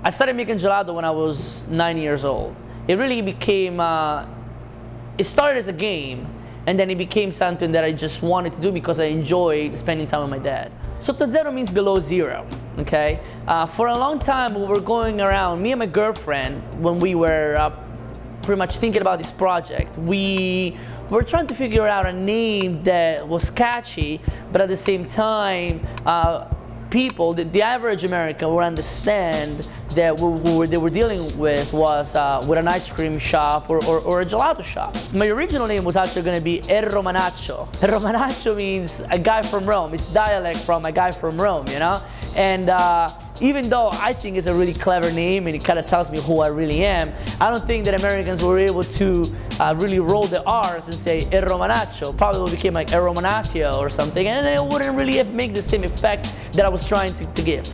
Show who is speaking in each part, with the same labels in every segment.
Speaker 1: I started making gelato when I was 9 years old. It really became, it started as a game, and then it became something that I just wanted to do because I enjoyed spending time with my dad. Sotto Zero means below zero, okay? For a long time, we were going around, me and my girlfriend, when we were pretty much thinking about this project, we were trying to figure out a name that was catchy, but at the same time, people, the average American would understand that what they were dealing with was with an ice cream shop or a gelato shop. My original name was actually going to be El Romanaccio. El Romanaccio means a guy from Rome. It's dialect from a guy from Rome, you know? And even though I think it's a really clever name and it kind of tells me who I really am, I don't think that Americans were able to really roll the R's and say El Romanaccio. Probably became like El Romanaccio or something, and it wouldn't really make the same effect that I was trying to give.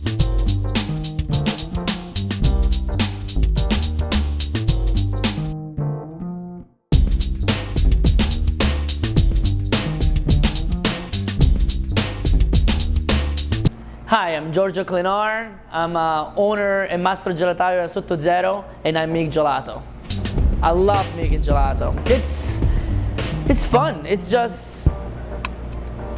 Speaker 1: Hi, I'm Giorgio Klinar. I'm owner and master gelataio at Sotto Zero, and I make gelato. I love making gelato. It's fun. It's just,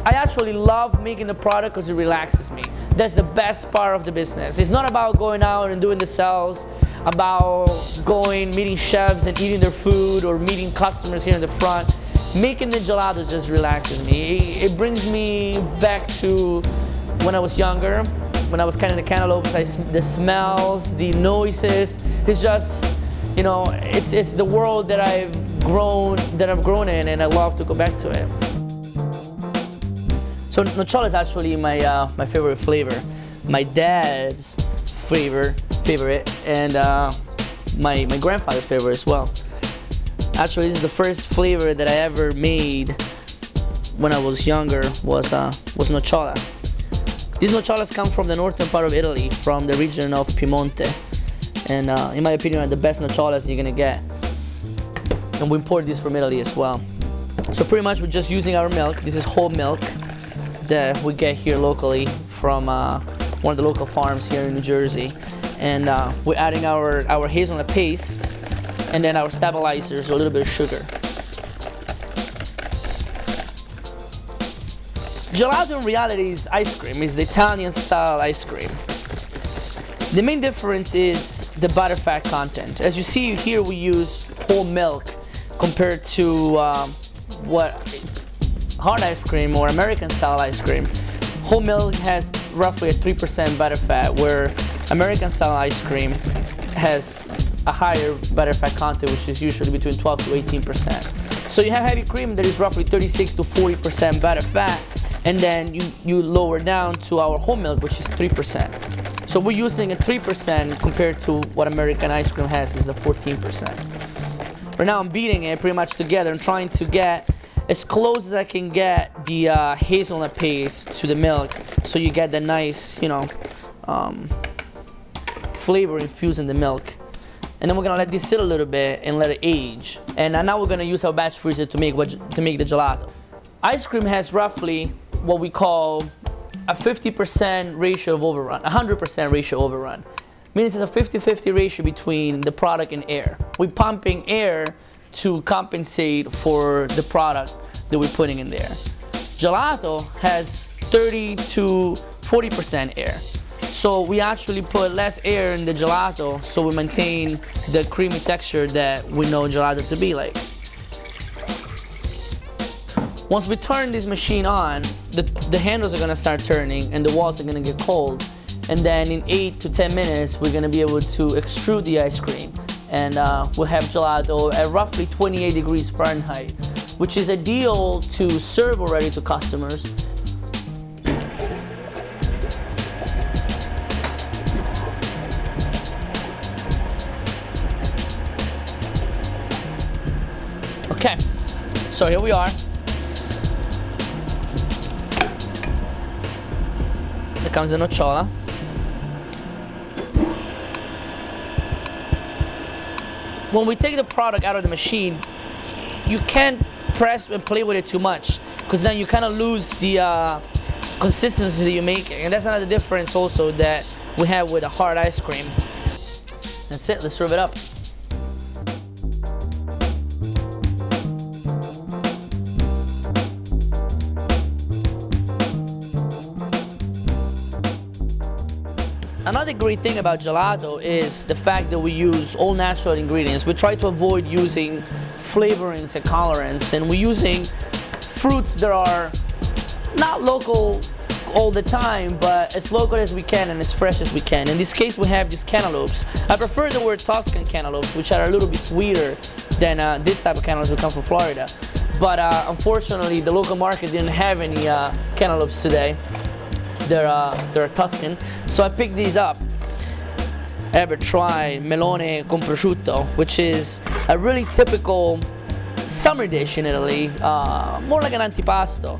Speaker 1: I actually love making the product because it relaxes me. That's the best part of the business. It's not about going out and doing the sales, about going, meeting chefs and eating their food or meeting customers here in the front. Making the gelato just relaxes me. It brings me back to when I was younger, when I was kind of the cantaloupes, the smells, the noises. It's just, you know, it's the world that I've grown in, and I love to go back to it. So nocciola is actually my favorite flavor. My dad's favorite, and my grandfather's favorite as well. Actually, this is the first flavor that I ever made when I was younger was nocciola. These nocciolas come from the northern part of Italy, from the region of Piemonte. And in my opinion, are the best nocciolas you're gonna get. And we import these from Italy as well. So pretty much we're just using our milk. This is whole milk that we get here locally from one of the local farms here in New Jersey. And we're adding our hazelnut paste and then our stabilizers, a little bit of sugar. Gelato in reality is ice cream. It's the Italian style ice cream. The main difference is the butterfat content. As you see here, we use whole milk compared to what hard ice cream or American style ice cream. Whole milk has roughly a 3% butterfat, where American style ice cream has a higher butterfat content, which is usually between 12 to 18%. So you have heavy cream that is roughly 36 to 40% butterfat, and then you lower down to our whole milk, which is 3%. So we're using a 3% compared to what American ice cream has, is the 14%. Right now I'm beating it pretty much together and trying to get as close as I can get the hazelnut paste to the milk, so you get the nice, you know, flavor infused in the milk. And then we're gonna let this sit a little bit and let it age. And now we're gonna use our batch freezer to make the gelato. Ice cream has roughly what we call a 50% ratio of overrun, 100% ratio overrun. Meaning it's a 50-50 ratio between the product and air. We're pumping air to compensate for the product that we're putting in there. Gelato has 30 to 40% air. So we actually put less air in the gelato, so we maintain the creamy texture that we know gelato to be like. Once we turn this machine on, the handles are gonna start turning and the walls are gonna get cold. And then in 8 to 10 minutes, we're gonna be able to extrude the ice cream. And we'll have gelato at roughly 28 degrees Fahrenheit, which is ideal to serve already to customers. Okay, so here we are. Here comes the nocciola. When we take the product out of the machine, you can't press and play with it too much, because then you kind of lose the consistency that you're making. And that's another difference also that we have with a hard ice cream. That's it, let's serve it up. Another great thing about gelato is the fact that we use all natural ingredients. We try to avoid using flavorings and colorants, and we're using fruits that are not local all the time, but as local as we can and as fresh as we can. In this case, we have these cantaloupes. I prefer the word Tuscan cantaloupes, which are a little bit sweeter than this type of cantaloupes that come from Florida. But unfortunately, the local market didn't have any cantaloupes today. They're Tuscan, so I picked these up. Ever tried melone con prosciutto, which is a really typical summer dish in Italy, more like an antipasto.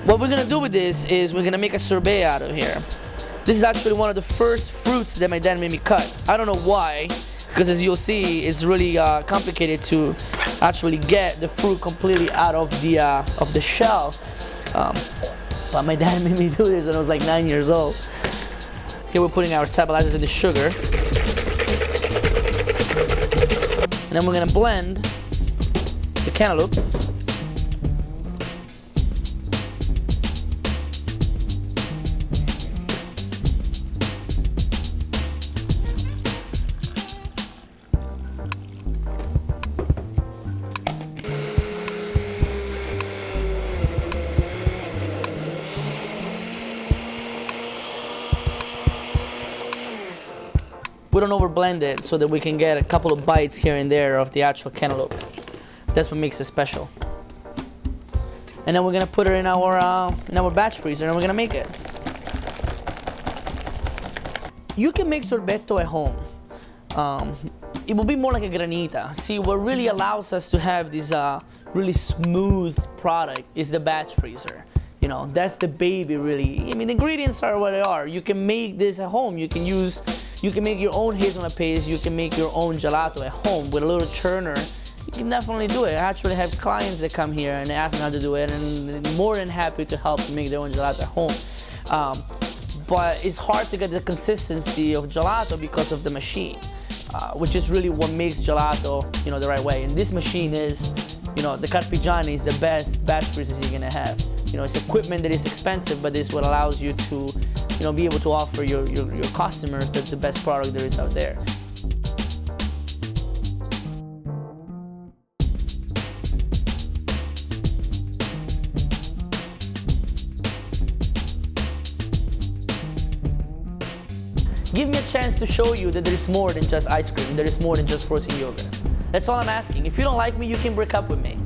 Speaker 1: What we're gonna do with this is we're gonna make a sorbet out of here. This is actually one of the first fruits that my dad made me cut. I don't know why, because as you'll see, it's really complicated to actually get the fruit completely out of the shell. But my dad made me do this when I was like 9 years old. Here we're putting our stabilizers in the sugar. And then we're gonna blend the cantaloupe. We don't overblend it so that we can get a couple of bites here and there of the actual cantaloupe. That's what makes it special. And then we're gonna put it in our batch freezer and we're gonna make it. You can make sorbetto at home. It will be more like a granita. See, what really allows us to have this really smooth product is the batch freezer. You know, that's the baby really. I mean, the ingredients are what they are. You can make this at home. You can make your own hazelnut paste. You can make your own gelato at home with a little churner. You can definitely do it. I actually have clients that come here and they ask me how to do it, and they're more than happy to help make their own gelato at home. But it's hard to get the consistency of gelato because of the machine, which is really what makes gelato, you know, the right way. And this machine is, you know, the Carpigiani is the best batch freezers you're gonna have. You know, it's equipment that is expensive, but it's what allows you to, you know, be able to offer your customers the best product there is out there. Give me a chance to show you that there is more than just ice cream, there is more than just frozen yogurt. That's all I'm asking. If you don't like me, you can break up with me.